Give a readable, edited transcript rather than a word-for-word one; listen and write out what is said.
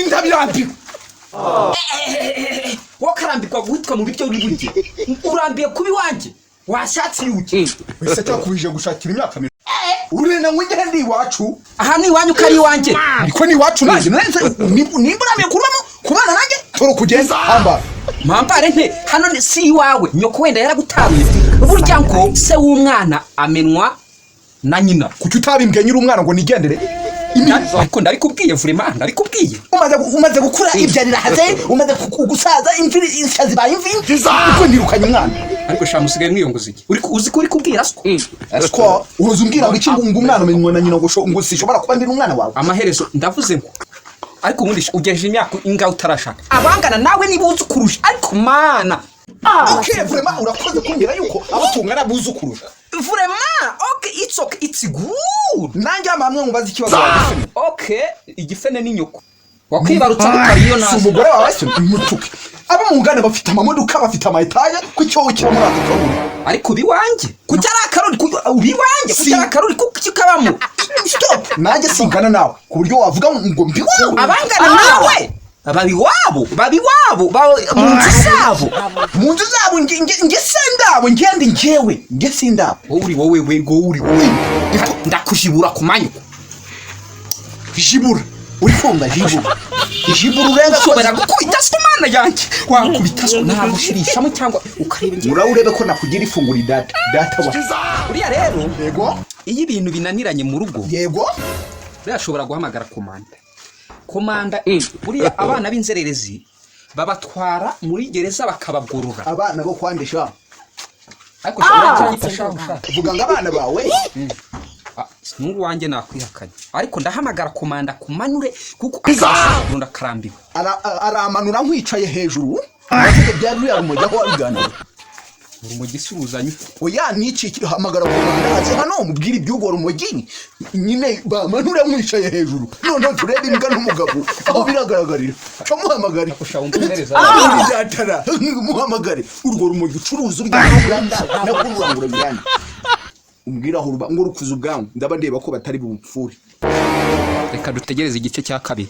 ndabirambiwe wo karambikwa guhitwa mu biryo uri burye urambiye kubi wanje washatse yuke wese cyakubije gushakira imyaka urenda ngo ngende ndi iwacu aha ni iwanyu kari wanje ariko ni iwacu nanjye nimburamiye kubana nanjye toro kugeza hamba mampare nte hano si iwawe nyoko wenda yaragutaruye burya ngo se w'umwana amenwa na nyina kuki utabimbwiye nyiri umwana ngo nigendere ariko ndabikubwiye vraiment ndabikubwiye umaze gukura ibyarira haze umaze gusaza imviri ishazi bayimvi uko ndirukanye umwana ariko shamusigaye mwiyongoza iki uzi ko uri kubwira sko uhoze umbwira ngo iki ngo umwana amenywa na nyina ngo sishobora kuba ndi umwana wawe amaherezo ndavuze ngo ariko ubundi ugejeje imyaka ingaho utarashaka abangana nawe nibuze kurusha ariko mana okay vraiment urakoze kumbwira yuko abatungana buze kurusha vraiment okay it's good nanjye amamwe mubaza ikibazo wagifene okay igifene ni nyoko wakwibarutsa ukariyo nasi umugore wawe se mutuke aba mungane bafite amamodoka bafite amayetaje ku cyowe kira muri ako karuri ariko biwanje kucyara akaruri biwanje kucyara akaruri kukikabamo stop nanjye singana nawe ku buryo wavuga ngo mbiwabo abangana nawe babiwabo munzu zabo nge sendabo ngende njewe nge sindabo wowe uri ndakushibura kumanyuko jibura uri kumva jibura urenga sobera gukubita stomana yanjye wakubita so nagushirishamo cyangwa ukareba nje urebe ko nakugira ifungura data wa uriya rero yego iyo ibintu binaniranye mu rugo yego birashobora guhamagara komanda uriya abana b'inzererezi babatwara muri gereza bakabagorora abana bo kwandisha ariko cyangifasha uvuga ngo abana bawe n'uru wanjye nakwihakanye ariko ndahamagara komanda kumanure kuko akunda karambiwe aramanura nkwicaye hejuru avuga byari uriya rumujya aho wabiganira urumogi suruzanye oya niciki hamagara komanda aze hano umubwira iby'ugo rumogi nyine bamanura nkwicaye hejuru none turebe imbwa n'umugabo aho biragaragarira cyo muhamagara kushawumpereza byatara muhamagare urwo rumogi ucuruza urwanda nakururangura biranye umbwira aho ngo rukuza ubwangu ndaba ndeba ko batari bupfure reka dutegereze igice cya kabiri